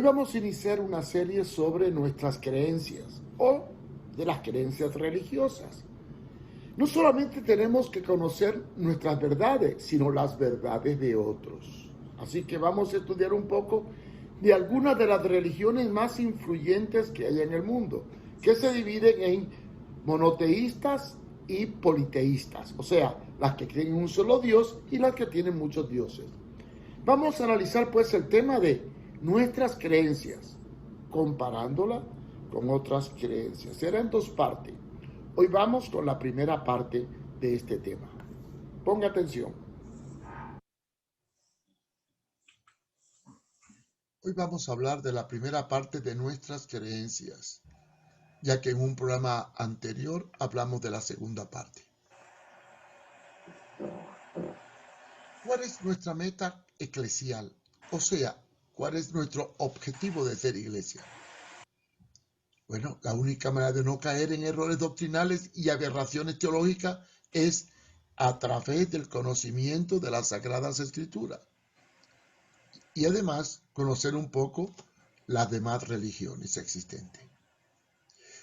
vamos a iniciar una serie sobre nuestras creencias o de las creencias religiosas. No solamente tenemos que conocer nuestras verdades, sino las verdades de otros. Así que vamos a estudiar un poco de algunas de las religiones más influyentes que hay en el mundo, que se dividen en monoteístas y politeístas, o sea, las que creen en un solo Dios y las que tienen muchos dioses. Vamos a analizar pues el tema de nuestras creencias, comparándola con otras creencias. Será en dos partes. Hoy vamos con la primera parte de este tema. Ponga atención. Hoy vamos a hablar de la primera parte de nuestras creencias, ya que en un programa anterior hablamos de la segunda parte. ¿Cuál es nuestra meta eclesial? O sea, ¿cuál es nuestro objetivo de ser iglesia? Bueno, la única manera de no caer en errores doctrinales y aberraciones teológicas es a través del conocimiento de las Sagradas Escrituras. Y además, conocer un poco las demás religiones existentes.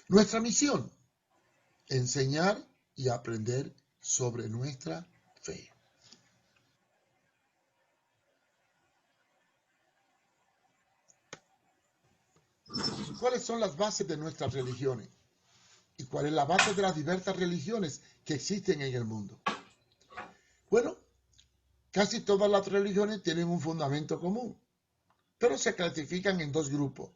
Nuestra misión, enseñar y aprender sobre nuestra fe. ¿Cuáles son las bases de nuestras religiones? ¿Y cuál es la base de las diversas religiones que existen en el mundo? Bueno, casi todas las religiones tienen un fundamento común, pero se clasifican en dos grupos,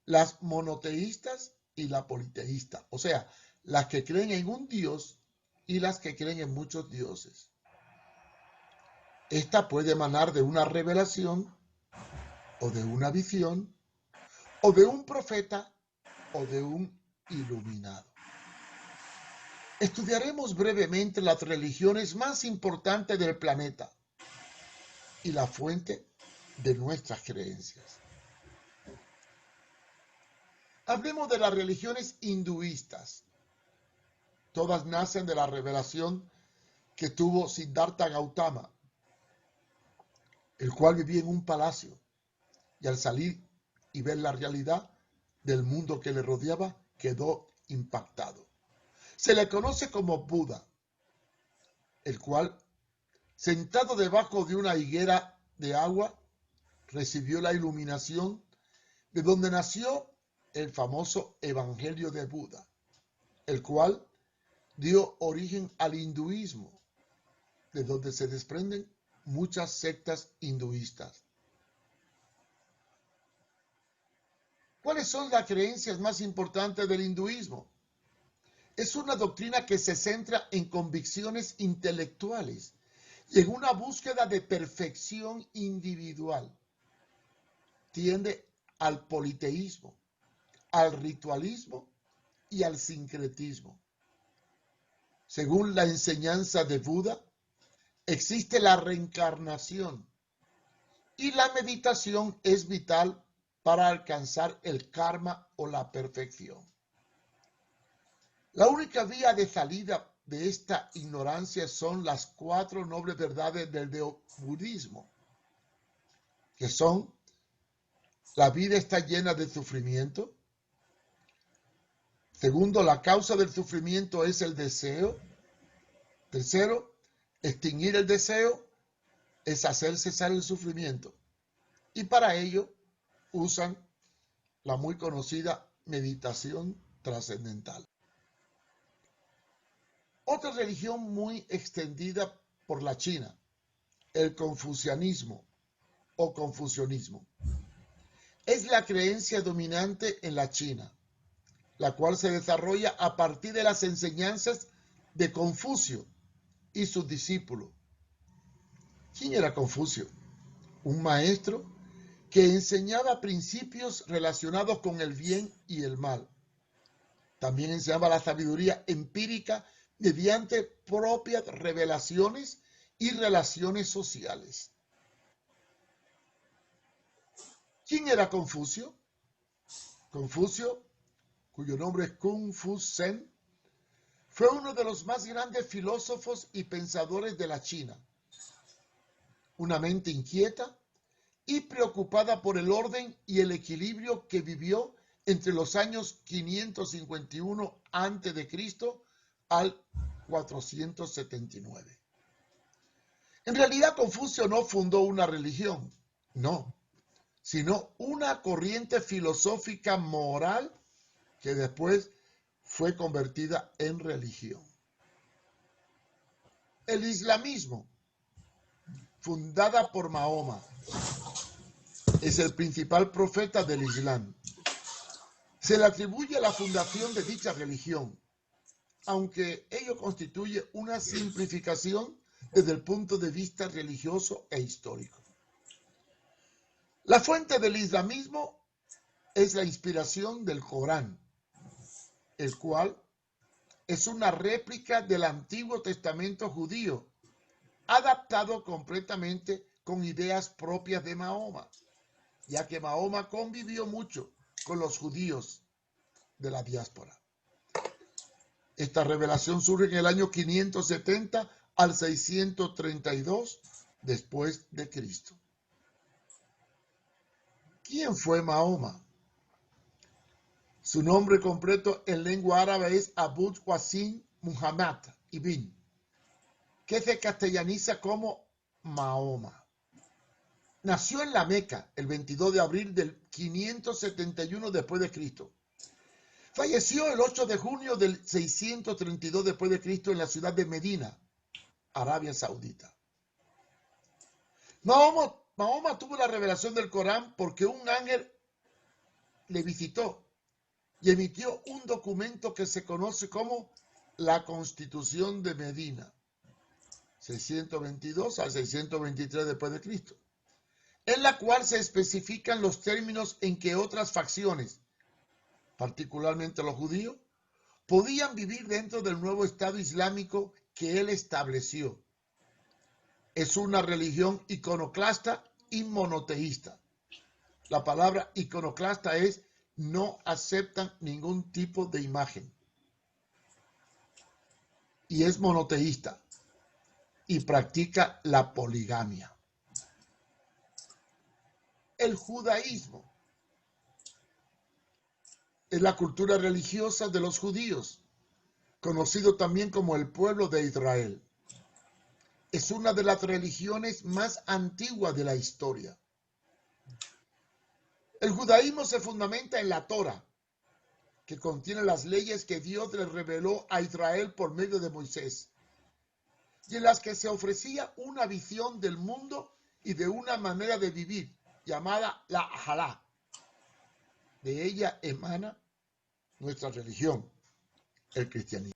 las monoteístas y las politeístas, o sea, las que creen en un Dios y las que creen en muchos dioses. Esta puede emanar de una revelación, o de una visión, o de un profeta, o de un iluminado. Estudiaremos brevemente las religiones más importantes del planeta y la fuente de nuestras creencias. Hablemos de las religiones hinduistas. Todas nacen de la revelación que tuvo Siddhartha Gautama, el cual vivía en un palacio y al salir y ver la realidad del mundo que le rodeaba, quedó impactado. Se le conoce como Buda, el cual, sentado debajo de una higuera de agua, recibió la iluminación de donde nació el famoso Evangelio de Buda, el cual dio origen al hinduismo, de donde se desprenden muchas sectas hinduistas. ¿Cuáles son las creencias más importantes del hinduismo? Es una doctrina que se centra en convicciones intelectuales y en una búsqueda de perfección individual. Tiende al politeísmo, al ritualismo y al sincretismo. Según la enseñanza de Buda, existe la reencarnación y la meditación es vital para alcanzar el karma o la perfección. La única vía de salida de esta ignorancia son las 4 nobles verdades del budismo, que son: la vida está llena de sufrimiento. Segundo, la causa del sufrimiento es el deseo. Tercero, extinguir el deseo es hacer cesar el sufrimiento. Y para ello usan la muy conocida meditación trascendental. Otra religión muy extendida por la China, el confucianismo o confucianismo. Es la creencia dominante en la China, la cual se desarrolla a partir de las enseñanzas de Confucio y sus discípulos. ¿Quién era Confucio? Un maestro que enseñaba principios relacionados con el bien y el mal. También enseñaba la sabiduría empírica mediante propias revelaciones y relaciones sociales. ¿Quién era Confucio? Confucio, cuyo nombre es Confucén, fue uno de los más grandes filósofos y pensadores de la China. Una mente inquieta y preocupada por el orden y el equilibrio que vivió entre los años 551 a.C. al 479. En realidad, Confucio no fundó una religión, no, sino una corriente filosófica moral que después fue convertida en religión. El islamismo, fundada por Mahoma, es el principal profeta del Islam. Se le atribuye la fundación de dicha religión, aunque ello constituye una simplificación desde el punto de vista religioso e histórico. La fuente del islamismo es la inspiración del Corán, el cual es una réplica del Antiguo Testamento judío, adaptado completamente con ideas propias de Mahoma, ya que Mahoma convivió mucho con los judíos de la diáspora. Esta revelación surge en el año 570 al 632 después de Cristo. ¿Quién fue Mahoma? Su nombre completo en lengua árabe es Abu Qasim Muhammad ibn, que se castellaniza como Mahoma. Nació en la Meca el 22 de abril del 571 después de Cristo. Falleció el 8 de junio del 632 después de Cristo en la ciudad de Medina, Arabia Saudita. Mahoma tuvo la revelación del Corán porque un ángel le visitó y emitió un documento que se conoce como la Constitución de Medina, 622 al 623 después de Cristo, en la cual se especifican los términos en que otras facciones, particularmente los judíos, podían vivir dentro del nuevo Estado Islámico que él estableció. Es una religión iconoclasta y monoteísta. La palabra iconoclasta es no aceptan ningún tipo de imagen. Y es monoteísta y practica la poligamia. El judaísmo es la cultura religiosa de los judíos, conocido también como el pueblo de Israel. Es una de las religiones más antiguas de la historia. El judaísmo se fundamenta en la Torá, que contiene las leyes que Dios le reveló a Israel por medio de Moisés, y en las que se ofrecía una visión del mundo y de una manera de vivir, llamada la Halá. De ella emana nuestra religión, el cristianismo.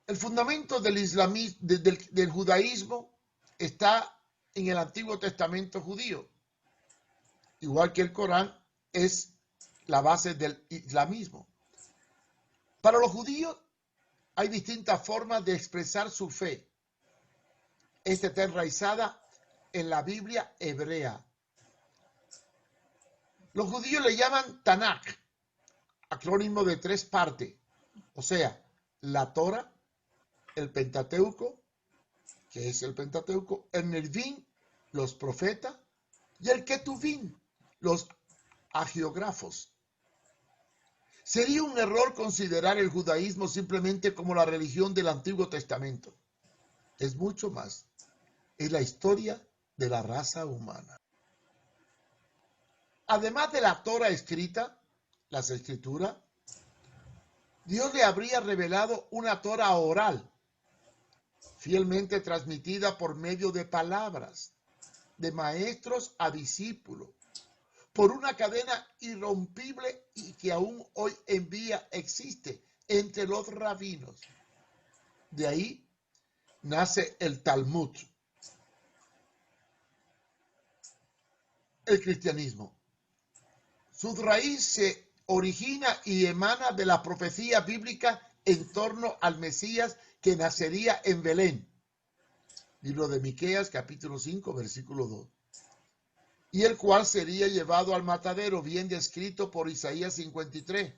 El fundamento del judaísmo está en el Antiguo Testamento judío, igual que el Corán es la base del islamismo. Para los judíos hay distintas formas de expresar su fe. Esta está enraizada en la Biblia hebrea. Los judíos le llaman Tanakh, acrónimo de 3 partes, o sea, la Torah, el Pentateuco, que es el Pentateuco, el Nevi'im, los profetas, y el Ketuvim, los hagiógrafos. Sería un error considerar el judaísmo simplemente como la religión del Antiguo Testamento. Es mucho más. Es la historia de la raza humana. Además de la Torah escrita, las Escrituras, Dios le habría revelado una Torah oral, fielmente transmitida por medio de palabras, de maestros a discípulos, por una cadena irrompible y que aún hoy en día existe entre los rabinos. De ahí nace el Talmud. El cristianismo. Su raíz se origina y emana de la profecía bíblica en torno al Mesías que nacería en Belén. Libro de Miqueas, capítulo 5, versículo 2. Y el cual sería llevado al matadero, bien descrito por Isaías 53,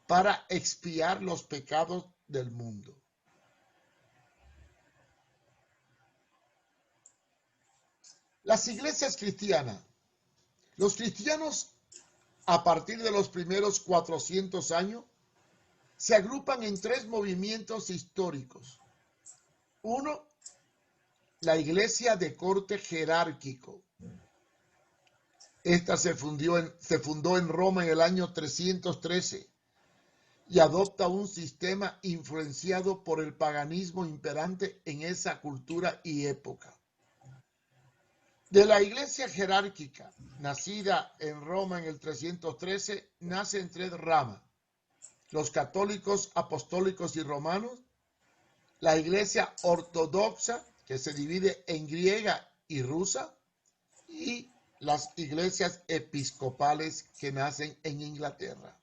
para expiar los pecados del mundo. Las iglesias cristianas. Los cristianos, a partir de los primeros 400 años, se agrupan en tres movimientos históricos. Uno, la iglesia de corte jerárquico. Esta se fundó en Roma en el año 313 y adopta un sistema influenciado por el paganismo imperante en esa cultura y época. De la iglesia jerárquica, nacida en Roma en el 313, nacen tres ramas: los católicos, apostólicos y romanos, la iglesia ortodoxa, que se divide en griega y rusa, y las iglesias episcopales que nacen en Inglaterra.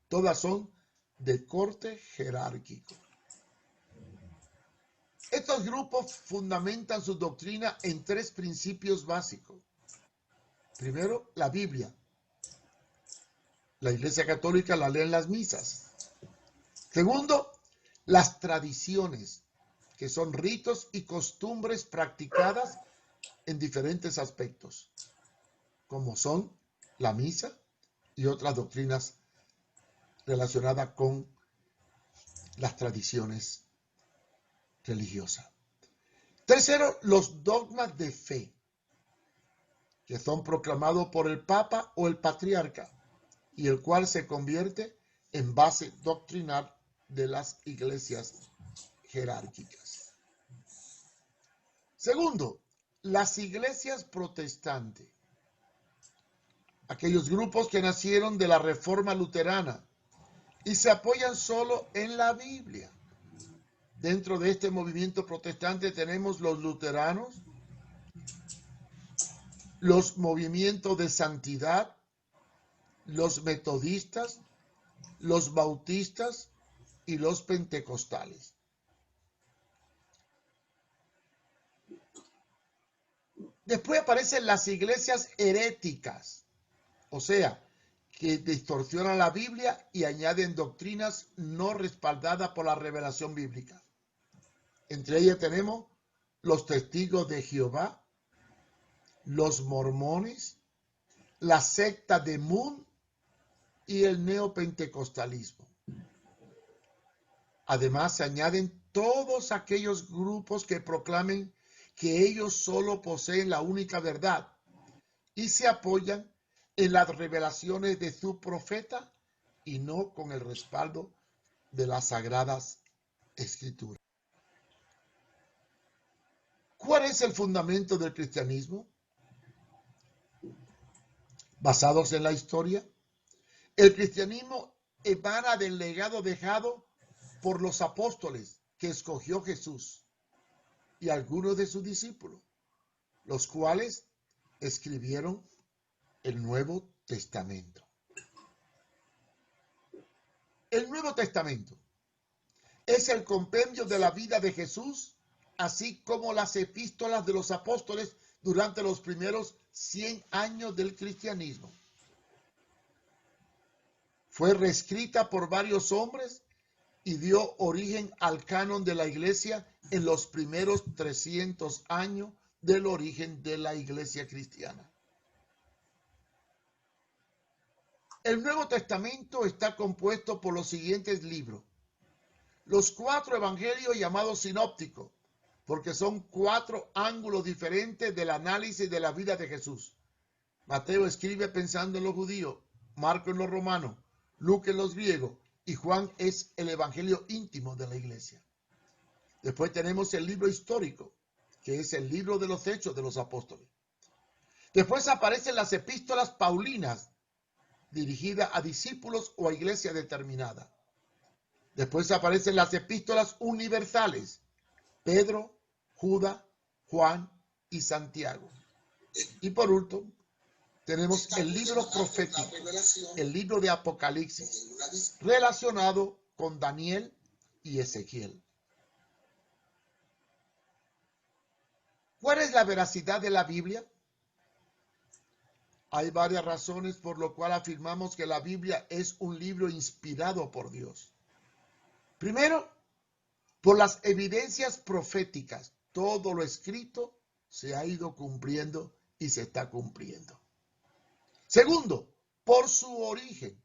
Todas son de corte jerárquico. Estos grupos fundamentan su doctrina en tres principios básicos. Primero, la Biblia. La Iglesia Católica la lee en las misas. Segundo, las tradiciones, que son ritos y costumbres practicadas en diferentes aspectos, como son la misa y otras doctrinas relacionadas con las tradiciones religiosas. Tercero, los dogmas de fe, que son proclamados por el Papa o el Patriarca, y el cual se convierte en base doctrinal de las iglesias jerárquicas. Segundo, las iglesias protestantes, aquellos grupos que nacieron de la Reforma Luterana y se apoyan solo en la Biblia. Dentro de este movimiento protestante tenemos los luteranos, los movimientos de santidad, los metodistas, los bautistas y los pentecostales. Después aparecen las iglesias heréticas, o sea, que distorsionan la Biblia y añaden doctrinas no respaldadas por la revelación bíblica. Entre ellas tenemos los testigos de Jehová, los mormones, la secta de Moon y el neopentecostalismo. Además, se añaden todos aquellos grupos que proclamen que ellos solo poseen la única verdad y se apoyan en las revelaciones de su profeta y no con el respaldo de las sagradas escrituras. ¿Cuál es el fundamento del cristianismo? Basados en la historia, el cristianismo emana del legado dejado por los apóstoles que escogió Jesús y algunos de sus discípulos, los cuales escribieron el Nuevo Testamento. El Nuevo Testamento es el compendio de la vida de Jesús, así como las epístolas de los apóstoles durante los primeros 100 años del cristianismo. Fue reescrita por varios hombres y dio origen al canon de la iglesia en los primeros 300 años del origen de la iglesia cristiana. El Nuevo Testamento está compuesto por los siguientes libros: los 4 evangelios llamados sinópticos, porque son 4 ángulos diferentes del análisis de la vida de Jesús. Mateo escribe pensando en los judíos, Marco en los romanos, Lucas en los griegos y Juan es el evangelio íntimo de la iglesia. Después tenemos el libro histórico, que es el libro de los hechos de los apóstoles. Después aparecen las epístolas paulinas, dirigidas a discípulos o a iglesia determinada. Después aparecen las epístolas universales, Pedro, Judas, Juan y Santiago. Y por último, tenemos el libro profético, el libro de Apocalipsis, relacionado con Daniel y Ezequiel. ¿Cuál es la veracidad de la Biblia? Hay varias razones por lo cual afirmamos que la Biblia es un libro inspirado por Dios. Primero, por las evidencias proféticas. Todo lo escrito se ha ido cumpliendo y se está cumpliendo. Segundo, por su origen.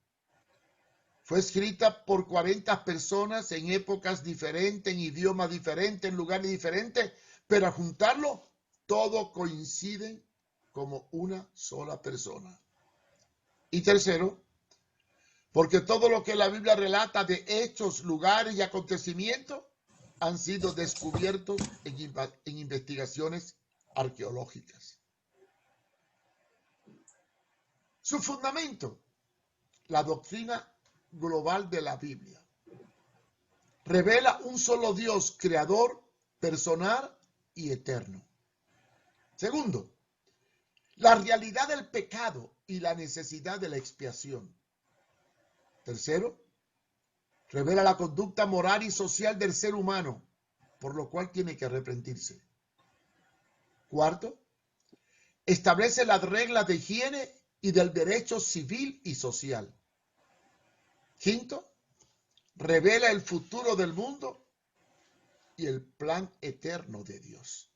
Fue escrita por 40 personas en épocas diferentes, en idiomas diferentes, en lugares diferentes, pero al juntarlo, todo coincide como una sola persona. Y tercero, porque todo lo que la Biblia relata de hechos, lugares y acontecimientos han sido descubiertos en investigaciones arqueológicas. Su fundamento, la doctrina global de la Biblia, revela un solo Dios creador, personal y eterno. Segundo, la realidad del pecado y la necesidad de la expiación. Tercero, revela la conducta moral y social del ser humano, por lo cual tiene que arrepentirse. Cuarto, establece las reglas de higiene y del derecho civil y social. Quinto, revela el futuro del mundo y el plan eterno de Dios.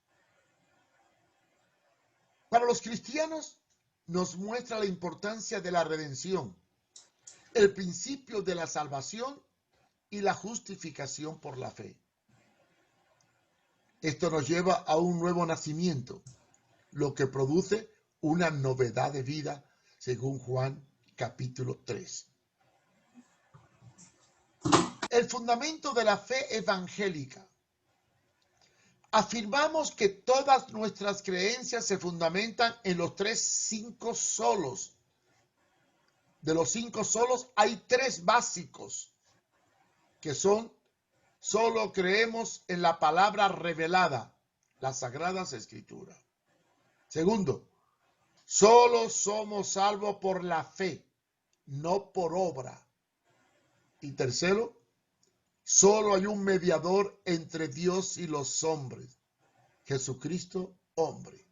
Para los cristianos nos muestra la importancia de la redención, el principio de la salvación y la justificación por la fe. Esto nos lleva a un nuevo nacimiento, lo que produce una novedad de vida, según Juan capítulo 3. El fundamento de la fe evangélica. Afirmamos que todas nuestras creencias se fundamentan en los cinco solos. De los 5 solos hay 3 básicos, que son: solo creemos en la palabra revelada, las Sagradas Escrituras. Segundo, solo somos salvos por la fe, no por obra. Y tercero, solo hay un mediador entre Dios y los hombres, Jesucristo hombre.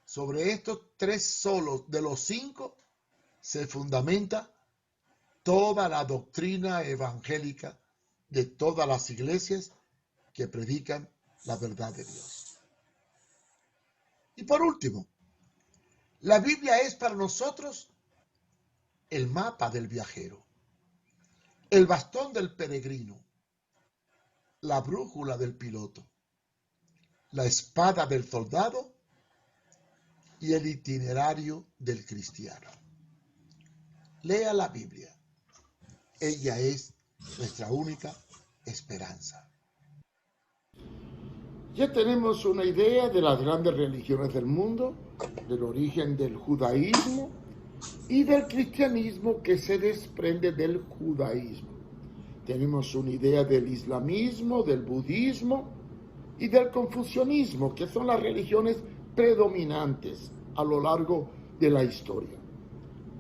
Sobre estos 3 solos de los 5 se fundamenta toda la doctrina evangélica de todas las iglesias que predican la verdad de Dios. Y por último, la Biblia es para nosotros el mapa del viajero, el bastón del peregrino, la brújula del piloto, la espada del soldado y el itinerario del cristiano. Lea la Biblia. Ella es nuestra única esperanza. Ya tenemos una idea de las grandes religiones del mundo, del origen del judaísmo y del cristianismo que se desprende del judaísmo. Tenemos una idea del islamismo, del budismo y del confucianismo, que son las religiones predominantes a lo largo de la historia.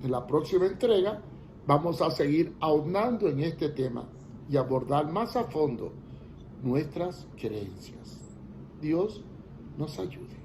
En la próxima entrega vamos a seguir ahondando en este tema y abordar más a fondo nuestras creencias. Dios nos ayude.